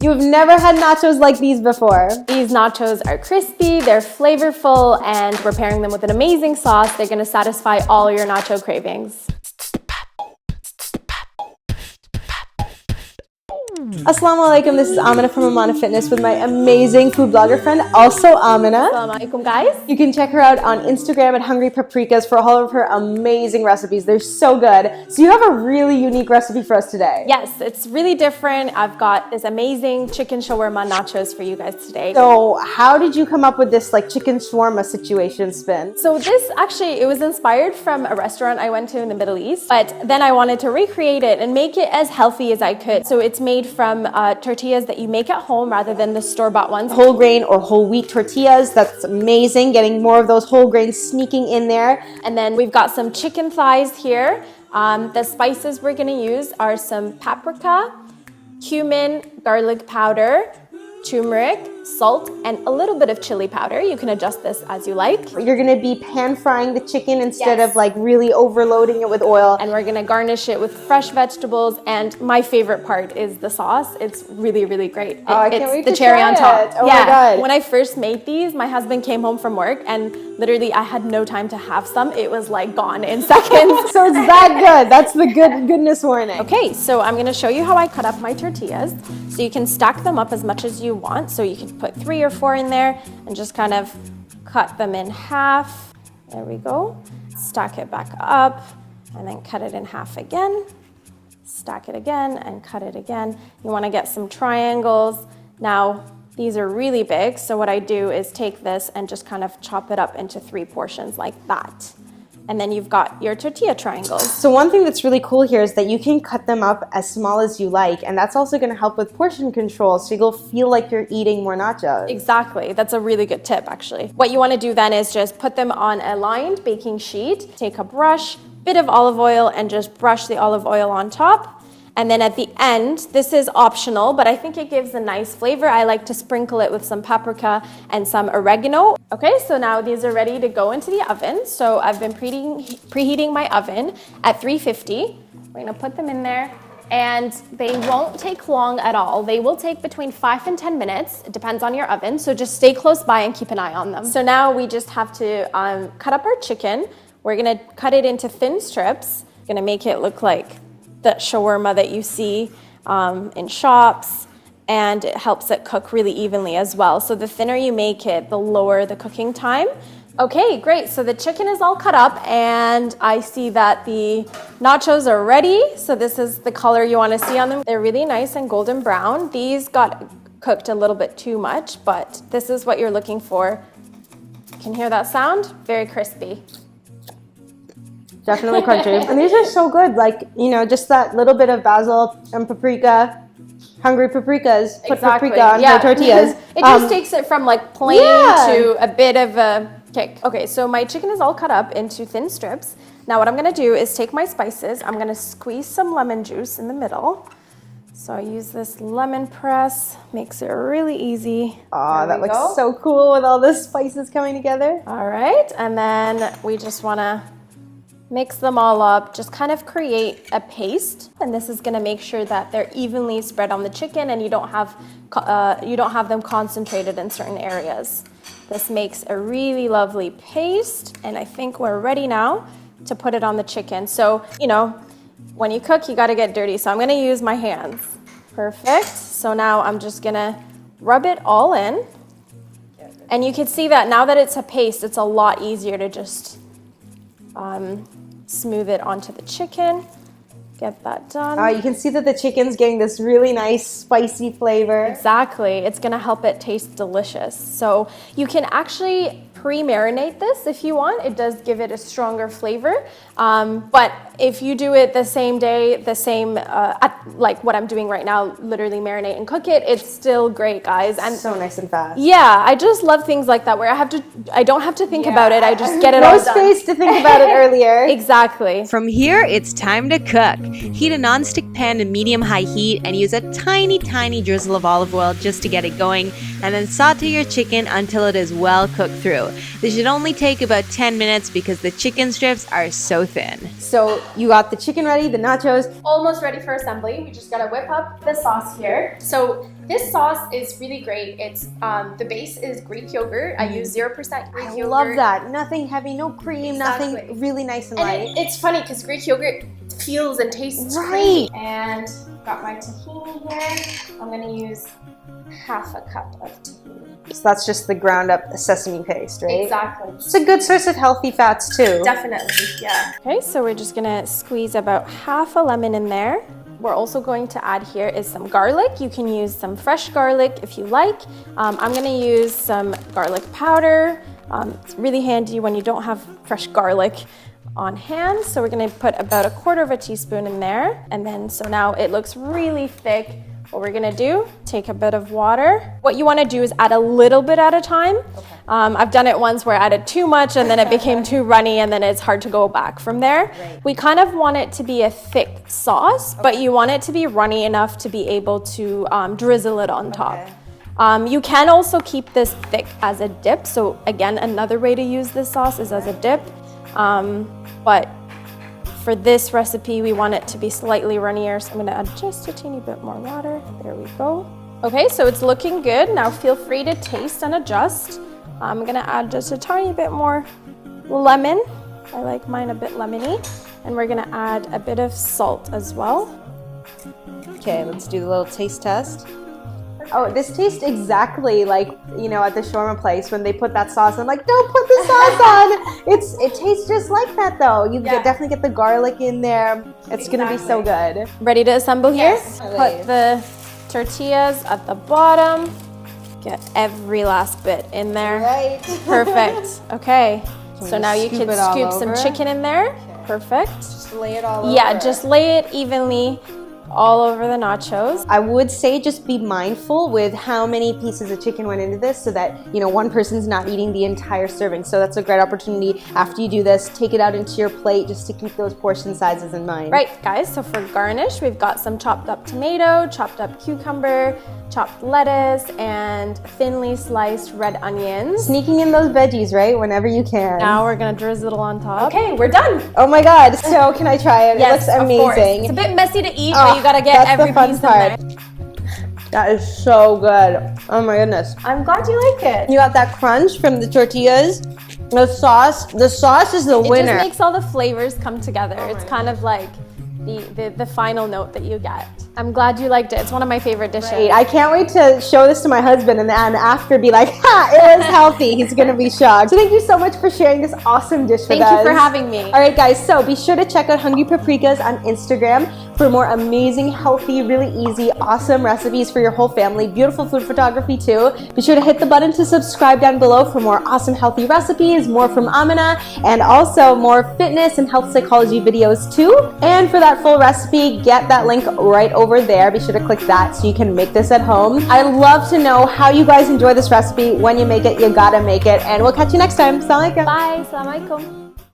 You've never had nachos like these before. These nachos are crispy, they're flavorful, and we're pairing them with an amazing sauce. They're gonna satisfy all your nacho cravings. Assalamu alaikum, this is Amina from Amanah Fitness with my amazing food blogger friend, also Amina. Assalamu alaikum, guys. You can check her out on Instagram at Hungry Paprikas for all of her amazing recipes. They're so good. So you have a really unique recipe for us today. Yes, it's really different. I've got this amazing chicken shawarma nachos for you guys today. So how did you come up with this like chicken shawarma situation spin? So this actually, it was inspired from a restaurant I went to in the Middle East, but then I wanted to recreate it and make it as healthy as I could. So it's made from tortillas that you make at home rather than the store-bought ones. Whole grain or whole wheat tortillas, that's amazing. Getting more of those whole grains sneaking in there. And then we've got some chicken thighs here. The spices we're gonna use are some paprika, cumin, garlic powder, turmeric, salt, and a little bit of chili powder. You can adjust this as you like. You're gonna be pan frying the chicken instead of like really overloading it with oil. And we're gonna garnish it with fresh vegetables. And my favorite part is the sauce. It's really, really great. I can't wait it's the to cherry try on top. it. Oh my God. When I first made these, my husband came home from work and literally I had no time to have some. It was like gone in seconds. So it's that good. That's the goodness warning. Okay, so I'm gonna show you how I cut up my tortillas. So you can stack them up as much as you want. So you can put 3 or 4 in there and just kind of cut them in half. There we go. Stack it back up and then cut it in half again. Stack it again and cut it again. You wanna get some triangles. Now, these are really big, so what I do is take this and just kind of chop it up into 3 portions like that. And then you've got your tortilla triangles. So one thing that's really cool here is that you can cut them up as small as you like, and that's also going to help with portion control, so you'll feel like you're eating more nachos. Exactly. That's a really good tip, actually. What you want to do then is just put them on a lined baking sheet, take a brush, bit of olive oil, and just brush the olive oil on top. And then at the end, this is optional, but I think it gives a nice flavor. I like to sprinkle it with some paprika and some oregano. Okay, so now these are ready to go into the oven. So I've been preheating my oven at 350. We're gonna put them in there and they won't take long at all. They will take between 5 and 10 minutes. It depends on your oven, so just stay close by and keep an eye on them. So now we just have to cut up our chicken. We're gonna cut it into thin strips. Gonna make it look like the shawarma that you see in shops, and it helps it cook really evenly as well. So the thinner you make it, the lower the cooking time. Okay, great. So the chicken is all cut up and I see that the nachos are ready. So this is the color you want to see on them. They're really nice and golden brown. These got cooked a little bit too much, but this is what you're looking for. You can hear that sound? Very crispy. Definitely crunchy. And these are so good. Like, you know, just that little bit of basil and paprika. Hungry Paprikas. Put paprika on her tortillas. It just takes it from like plain to a bit of a kick. Okay, so my chicken is all cut up into thin strips. Now what I'm gonna do is take my spices. I'm gonna squeeze some lemon juice in the middle. So I use this lemon press, makes it really easy. Oh, that looks so cool with all the spices coming together. All right, and then we just wanna mix them all up, just kind of create a paste. And this is gonna make sure that they're evenly spread on the chicken and you don't have them concentrated in certain areas. This makes a really lovely paste, and I think we're ready now to put it on the chicken. So, you know, when you cook, you gotta get dirty. So I'm gonna use my hands. Perfect. So now I'm just gonna rub it all in. And you can see that now that it's a paste, it's a lot easier to just smooth it onto the chicken. Get that done. You can see that the chicken's getting this really nice spicy flavor. Exactly. It's gonna help it taste delicious. So you can actually pre-marinate this if you want. It does give it a stronger flavor. But if you do it the same day, like what I'm doing right now, literally marinate and cook it, it's still great, guys. And so nice and fast. Yeah, I just love things like that where I don't have to think about it. I just get it all done. No space to think about it earlier. Exactly. From here, it's time to cook. Heat a non-stick pan to medium-high heat and use a tiny drizzle of olive oil just to get it going, and then saute your chicken until it is well cooked through. This should only take about 10 minutes because the chicken strips are so thin. So you got the chicken ready, the nachos. Almost ready for assembly. We just gotta whip up the sauce here. So This sauce is really great. It's the base is Greek yogurt. I use 0% Greek yogurt. I love that. Nothing heavy, no cream, Exactly. nothing, really nice and And light. it's funny because Greek yogurt feels and tastes great. And got my tahini here. I'm gonna use half a cup of tahini. So that's just the ground up sesame paste, right? Exactly. It's a good source of healthy fats too. Definitely, yeah. Okay, so we're just gonna squeeze about half a lemon in there. We're also going to add here is some garlic. You can use some fresh garlic if you like. I'm gonna use some garlic powder. It's really handy when you don't have fresh garlic on hand. So we're gonna put about 1/4 teaspoon in there. And then, so now it looks really thick. What we're gonna do, take a bit of water. What you wanna do is add a little bit at a time. Okay. I've done it once where I added too much and then it became too runny and then it's hard to go back from there. Right. We kind of want it to be a thick sauce, but you want it to be runny enough to be able to drizzle it on top. You can also keep this thick as a dip. So again, another way to use this sauce is as a dip. But for this recipe, we want it to be slightly runnier, so I'm gonna add just a teeny bit more water. There we go. Okay, so it's looking good. Now feel free to taste and adjust. I'm gonna add just a tiny bit more lemon. I like mine a bit lemony. And we're gonna add a bit of salt as well. Okay, let's do the little taste test. Oh, this tastes exactly like, you know, at the shawarma place when they put that sauce. I'm like, don't put the sauce on. It tastes just like that though. You definitely get the garlic in there. It's gonna be so good. Ready to assemble here? Yes. Put the tortillas at the bottom. Get every last bit in there. Right. Perfect. Okay. So now you can scoop some over? chicken in there. Okay. Perfect. Just lay it all over. Yeah, just lay it evenly all over the nachos. I would say just be mindful with how many pieces of chicken went into this so that, you know, one person's not eating the entire serving. So that's a great opportunity after you do this, take it out into your plate just to keep those portion sizes in mind. Right, guys, so for garnish, we've got some chopped up tomato, chopped up cucumber, chopped lettuce, and thinly sliced red onions. Sneaking in those veggies, right? Whenever you can. Now we're gonna drizzle it on top. Okay, we're done. Oh my God, so can I try it? Yes, it looks amazing. Of course. It's a bit messy to eat, but you gotta get that's every the fun piece part. in there. That is so good. Oh my goodness. I'm glad you like it. You got that crunch from the tortillas. The sauce is the winner. It just makes all the flavors come together. It's kind of like the final note that you get. I'm glad you liked it. It's one of my favorite dishes. Great. I can't wait to show this to my husband and after be like, ha, it was healthy. He's gonna be shocked. So thank you so much for sharing this awesome dish with us. Thank you for having me. All right guys, so be sure to check out Hungry Paprikas on Instagram for more amazing, healthy, really easy, awesome recipes for your whole family. Beautiful food photography too. Be sure to hit the button to subscribe down below for more awesome, healthy recipes, more from Amina, and also more fitness and health psychology videos too. And for that full recipe, get that link right over there. Be sure to click that so you can make this at home. I love to know how you guys enjoy this recipe. When you make it, you gotta make it. And we'll catch you next time. Assalamu alaikum. Bye. Assalamu alaikum.